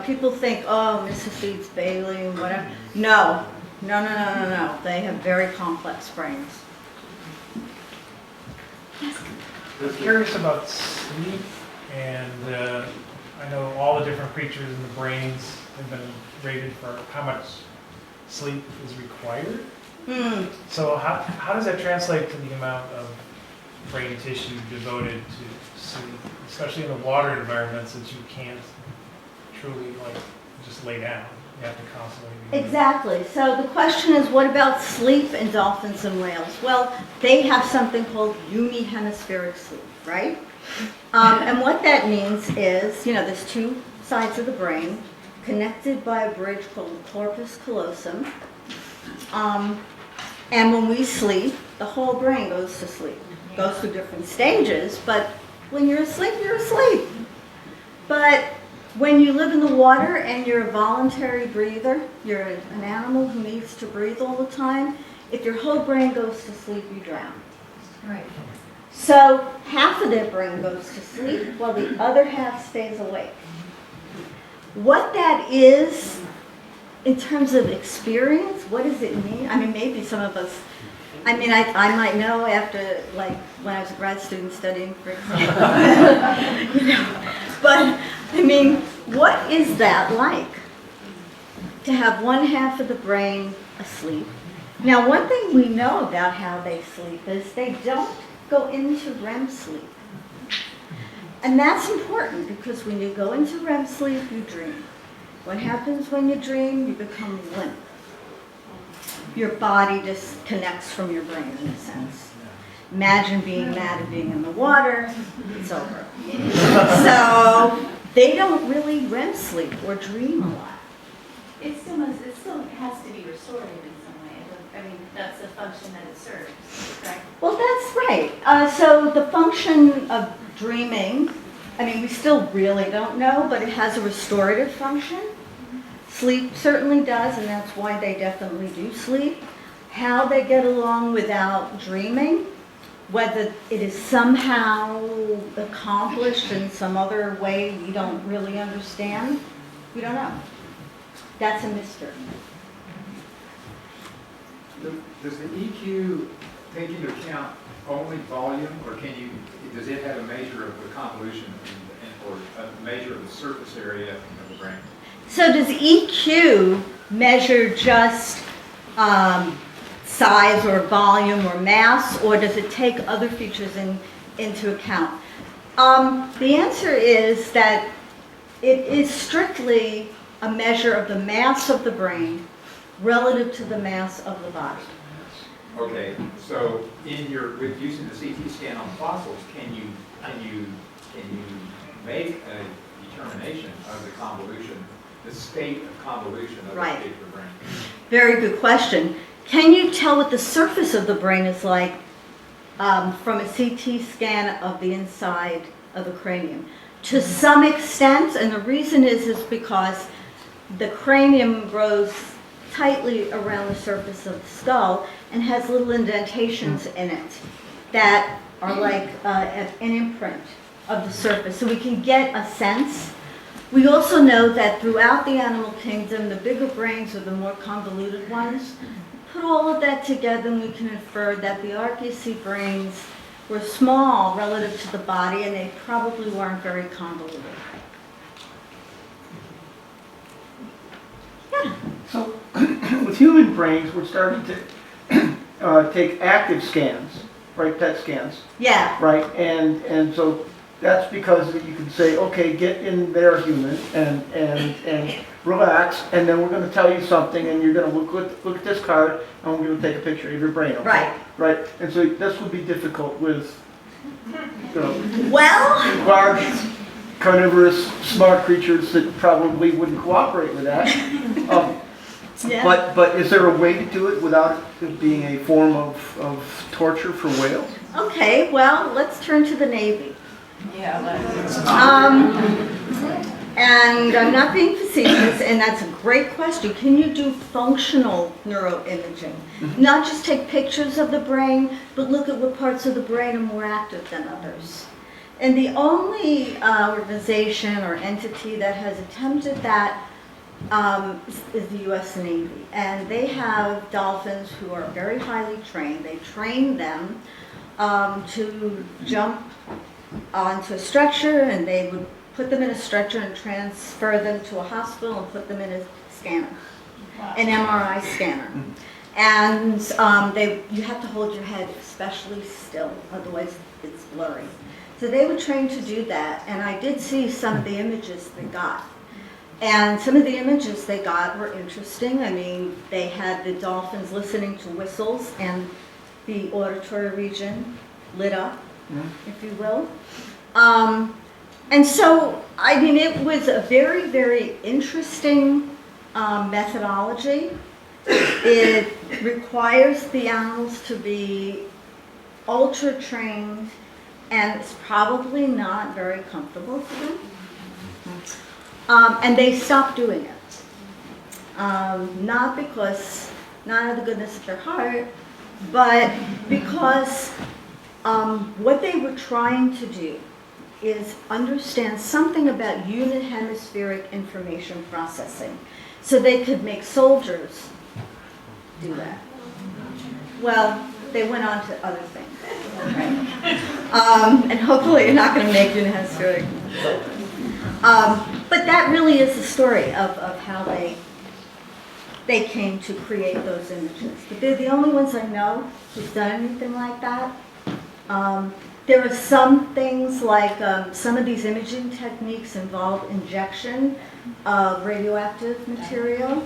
People think, oh, Mystice's Bailey and whatever. No. They have very complex brains. I was curious about sleep, and I know all the different creatures in the brains have been rated for how much sleep is required. So how does that translate to the amount of brain tissue devoted to sleep, especially in the water environments that you can't truly just lay down? You have to constantly be moving. Exactly. So the question is, what about sleep in dolphins and whales? Well, they have something called unihemispheric sleep, right? And what that means is, there's two sides of the brain connected by a bridge called the corpus callosum. And when we sleep, the whole brain goes to sleep. It goes through different stages, but when you're asleep, you're asleep. But when you live in the water and you're a voluntary breather, you're an animal who needs to breathe all the time, if your whole brain goes to sleep, you drown. Right. So half of their brain goes to sleep while the other half stays awake. What that is in terms of experience, what does it mean? I mean, maybe some of us, I might know after, when I was a grad student studying, for example. But, what is that like? To have one half of the brain asleep. Now, one thing we know about how they sleep is they don't go into REM sleep. And that's important because when you go into REM sleep, you dream. What happens when you dream? You become limp. Your body disconnects from your brain in a sense. Imagine being mad and being in the water, it's over. So they don't really REM sleep or dream a lot. It still has to be restorative in some way. That's the function that it serves, correct? Well, that's right. So the function of dreaming, we still really don't know, but it has a restorative function. Sleep certainly does, and that's why they definitely do sleep. How they get along without dreaming, whether it is somehow accomplished in some other way we don't really understand, we don't know. That's a mystery. Does the EQ take into account only volume, or does it have a measure of the convolution or a measure of the surface area of the brain? So does EQ measure just size or volume or mass, or does it take other features into account? The answer is that it is strictly a measure of the mass of the brain relative to the mass of the body. Okay, so with using the CT scan on fossils, can you make a determination of the convolution, the state of convolution of the particular brain? Very good question. Can you tell what the surface of the brain is like from a CT scan of the inside of the cranium? To some extent, and the reason is because the cranium grows tightly around the surface of the skull and has little indentations in it that are like an imprint of the surface. So we can get a sense. We also know that throughout the animal kingdom, the bigger brains are the more convoluted ones. Put all of that together and we can infer that the Archaeocene brains were small relative to the body, and they probably weren't very convoluted. Yeah. So with human brains, we're starting to take active scans, right, PET scans, Yeah. right? And so that's because you can say, okay, get in there, human, and relax, and then we're going to tell you something, and you're going to look at this card, and we're going to take a picture of your brain, okay? Right. Right. And so this would be difficult with, you know, Well, large, carnivorous, smart creatures that probably wouldn't cooperate with that. yeah. But is there a way to do it without it being a form of torture for whales? Okay, well, let's turn to the Navy. Yeah, And I'm not being facetious, and that's a great question. Can you do functional neuroimaging? Not just take pictures of the brain, but look at what parts of the brain are more active than others. And the only organization or entity that has attempted that is the U.S. Navy. And they have dolphins who are very highly trained. They train them to jump onto a stretcher, and they would put them in a stretcher and transfer them to a hospital and put them in a scanner, an MRI scanner. And you have to hold your head especially still, otherwise it's blurry. So they were trained to do that, and I did see some of the images they got. And some of the images they got were interesting. I mean, they had the dolphins listening to whistles, and the auditory region lit up, if you will. And so, I mean, it was a very, very interesting methodology. It requires the animals to be ultra trained, and it's probably not very comfortable for them. And they stopped doing it. Not out of the goodness of their heart, but because what they were trying to do is understand something about unit hemispheric information processing, so they could make soldiers do that. Well, they went on to other things, right? And hopefully you're not going to make unit hemispheric soldiers. But that really is the story of how they came to create those images. But they're the only ones I know who've done anything like that. There are some things like some of these imaging techniques involve injection of radioactive material,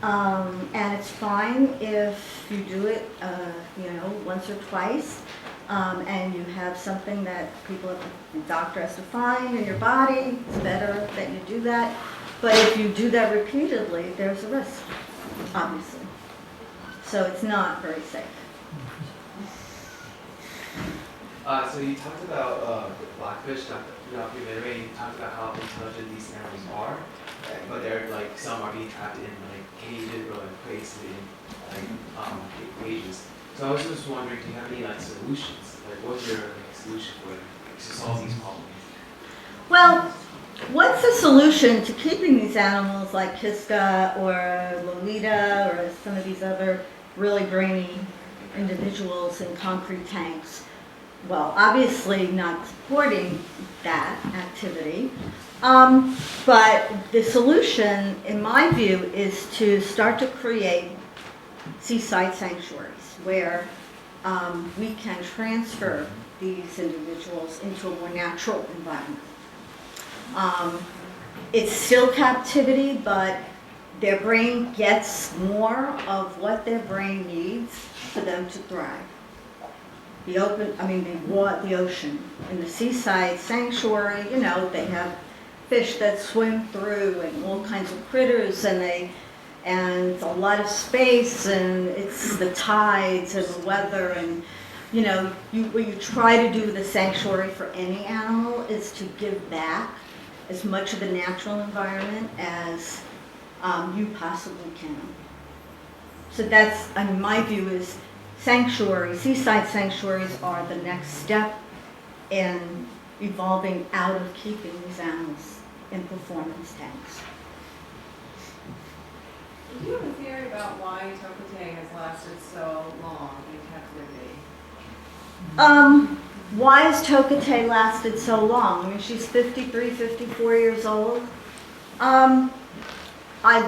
and it's fine if you do it, once or twice, and you have something that the doctor has to find in your body. It's better that you do that. But if you do that repeatedly, there's a risk, obviously. So it's not very safe. So you talked about the blackfish documentary. You talked about how intelligent these animals are, but they're like some are being trapped in like cages or like crazy cages. So I was just wondering, do you have any like solutions? Like, what's your solution to solve these problems? Well, what's the solution to keeping these animals like Kiska or Lolita or some of these other really brainy individuals in concrete tanks? Well, obviously not supporting that activity, but the solution, in my view, is to start to create seaside sanctuaries where we can transfer these individuals into a more natural environment. It's still captivity, but their brain gets more of what their brain needs for them to thrive. The ocean. In the seaside sanctuary, they have fish that swim through and all kinds of critters, and a lot of space, and it's the tides and the weather, and what you try to do with a sanctuary for any animal is to give back as much of the natural environment as you possibly can. So that's, my view is seaside sanctuaries are the next step in evolving out of keeping these animals in performance tanks. Do you have a theory about why Tokotay has lasted so long in captivity? Why has Tokate lasted so long? I mean, she's 53, 54 years old.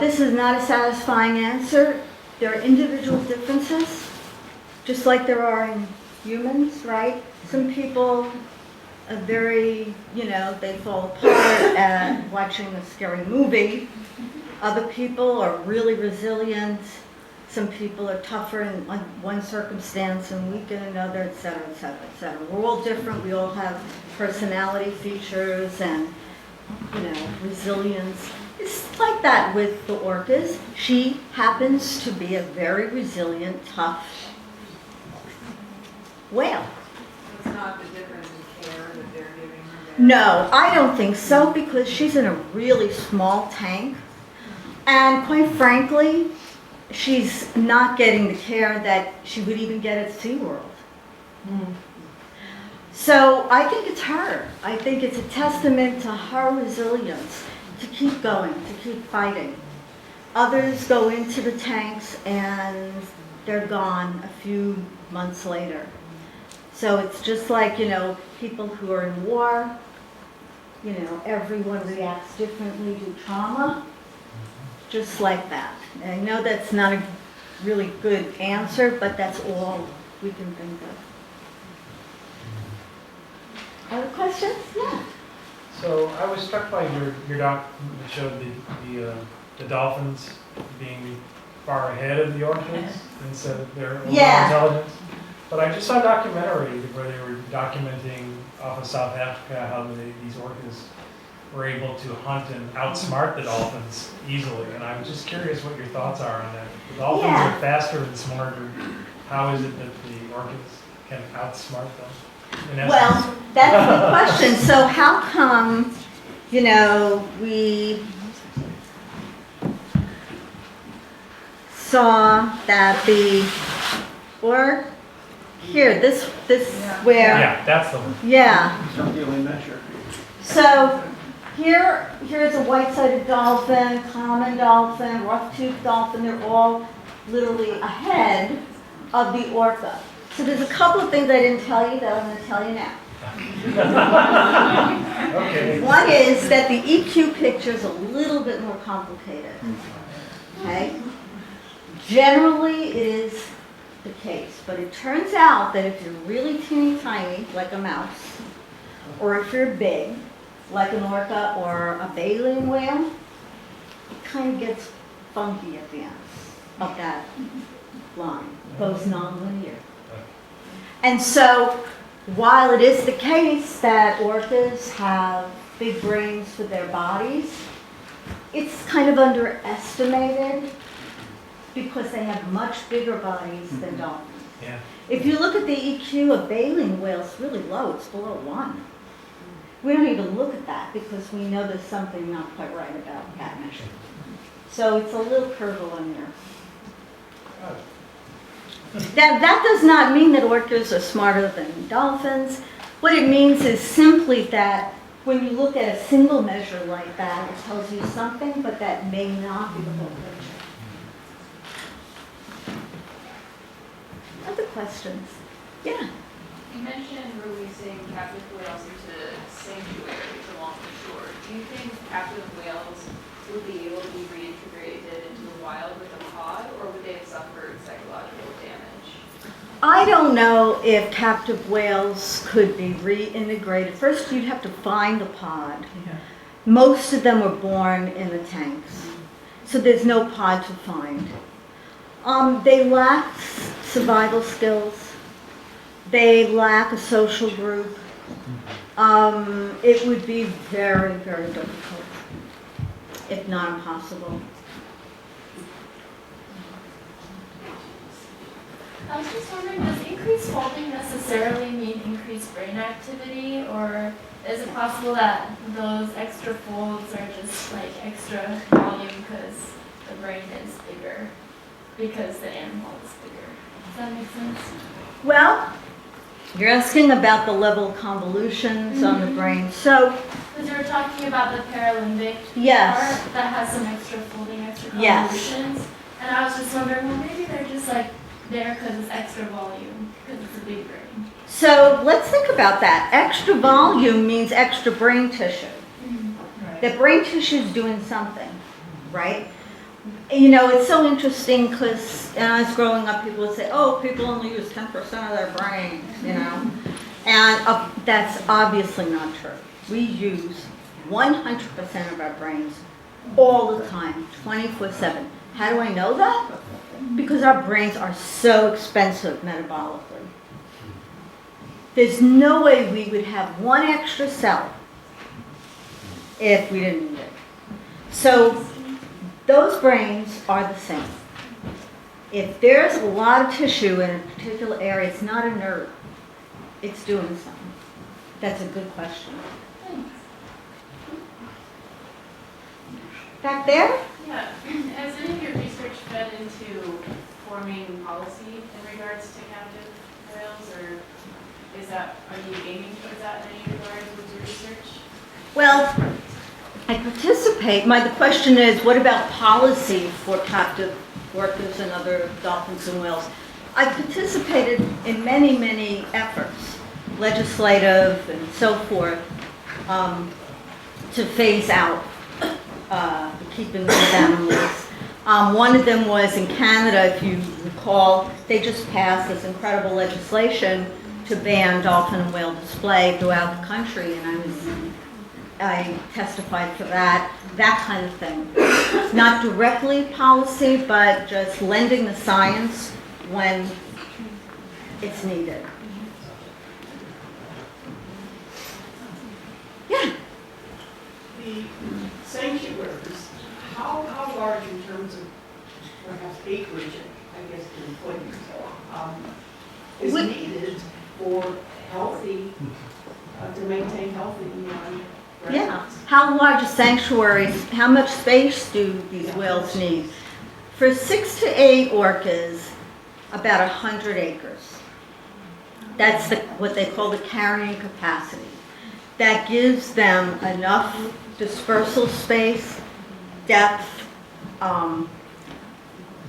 This is not a satisfying answer. There are individual differences, just like there are in humans, right? Some people are very, they fall apart at watching a scary movie. Other people are really resilient. Some people are tougher in one circumstance and weak in another, et cetera, et cetera, et cetera. We're all different. We all have personality features and, resilience. It's like that with the orcas. She happens to be a very resilient, tough whale. It's not the difference in care that they're giving her. No, I don't think so, because she's in a really small tank. And quite frankly, she's not getting the care that she would even get at SeaWorld. So I think it's her. I think it's a testament to her resilience to keep going, to keep fighting. Others go into the tanks and they're gone a few months later. So it's just like, people who are in war, everyone reacts differently to trauma, just like that. And I know that's not a really good answer, but that's all we can think of. Other questions? Yeah. So I was struck by your doc that showed the dolphins being far ahead of the orcas, and said they're more intelligent. But I just saw a documentary where they were documenting off of South Africa how these orcas were able to hunt and outsmart the dolphins easily. And I'm just curious what your thoughts are on that. The dolphins are faster and smarter. How is it that the orcas can outsmart them? Well, that's the question. So how come, we saw that this where. Yeah, that's the one. Yeah. It's not the only measure. So here's a white-sided dolphin, common dolphin, rough-toothed dolphin. They're all literally ahead of the orca. So there's a couple of things I didn't tell you that I'm going to tell you now. Okay. One is that the EQ picture is a little bit more complicated. Okay? Generally, it is the case, but it turns out that if you're really teeny tiny, like a mouse, or if you're big, like an orca or a baleen whale, it kind of gets funky at the end of that line. It goes non-linear. And so, while it is the case that orcas have big brains for their bodies, it's kind of underestimated because they have much bigger bodies than dolphins. Yeah. If you look at the EQ of baleen whales, it's really low. It's below 1. We don't even look at that because we know there's something not quite right about that measure. So it's a little curve in there. Now, that does not mean that orcas are smarter than dolphins. What it means is simply that when you look at a single measure like that, it tells you something, but that may not be the whole picture. Other questions? Yeah. You mentioned releasing captive whales into sanctuaries along the shore. Do you think captive whales would be able to be reintegrated into the wild with a pod, or would they have suffered psychological damage? I don't know if captive whales could be reintegrated. First, you'd have to find the pod. Yeah. Most of them were born in the tanks, so there's no pod to find. They lack survival skills. They lack a social group. It would be very, very difficult, if not impossible. I was just wondering, does increased folding necessarily mean increased brain activity, or is it possible that those extra folds are just like extra volume because the brain is bigger, because the animal is bigger? Does that make sense? Well, you're asking about the level of convolutions on the brain. So, because you were talking about the paralimbic yes. part that has some extra folding, extra Yes. convolutions, and I was just wondering, well, maybe they're just like there because it's extra volume, because it's a big brain. So let's think about that. Extra volume means extra brain tissue. The brain tissue is doing something, right? You know, it's so interesting because when I was growing up, people would say, oh, people only use 10% of their brains, you know? And that's obviously not true. We use 100% of our brains all the time, 24/7. How do I know that? Because our brains are so expensive metabolically. There's no way we would have one extra cell if we didn't need it. So those brains are the same. If there's a lot of tissue in a particular area, it's not inert. It's doing something. That's a good question. Back there? Yeah. Has any of your research fed into forming policy in regards to captive whales, or are you aiming towards that in any regard with your research? Well, I participate. The question is, what about policy for captive orcas and other dolphins and whales? I participated in many, many efforts, legislative and so forth, to phase out the keeping of these animals. One of them was in Canada, if you recall, they just passed this incredible legislation to ban dolphin and whale display throughout the country, and I testified for that kind of thing. Not directly policy, but just lending the science when it's needed. Yeah. The sanctuaries, how large in terms of perhaps acreage, I guess, to put is needed for healthy, to maintain healthy Yeah. How large are sanctuaries? How much space do these whales need? For 6 to 8 orcas, about 100 acres. That's what they call the carrying capacity. That gives them enough dispersal space, depth,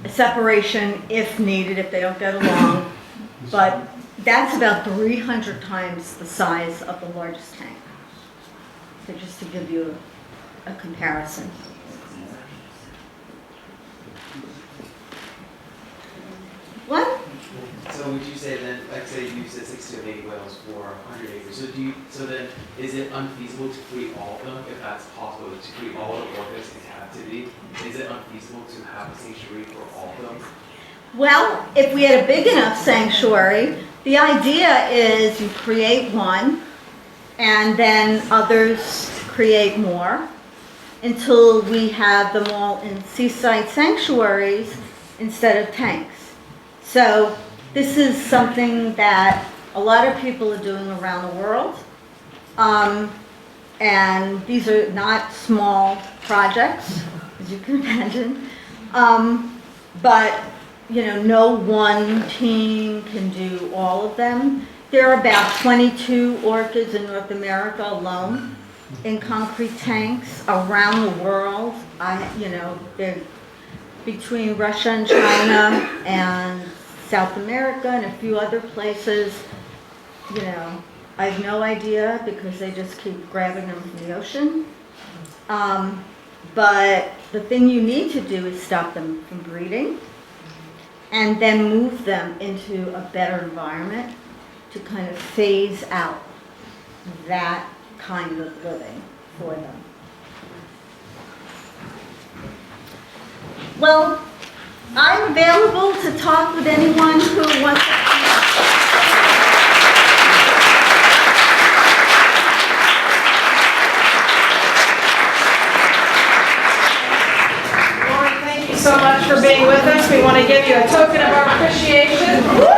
separation if needed, if they don't get along. But that's about 300 times the size of the largest tank. So just to give you a comparison. What? So would you say then, like say you said 6 to 8 whales for 100 acres, so then is it unfeasible to free all of them, if that's possible, to free all of the orcas in captivity? Is it unfeasible to have a sanctuary for all of them? Well, if we had a big enough sanctuary, the idea is you create one, and then others create more, until we have them all in seaside sanctuaries instead of tanks. So this is something that a lot of people are doing around the world. And these are not small projects, as you can imagine. But, you know, no one team can do all of them. There are about 22 orcas in North America alone in concrete tanks around the world. They're between Russia and China and South America and a few other places. You know, I have no idea because they just keep grabbing them from the ocean. But the thing you need to do is stop them from breeding and then move them into a better environment to kind of phase out that kind of living for them. Well, I'm available to talk with anyone who wants to. Lauren, thank you so much for being with us. We want to give you a token of our appreciation.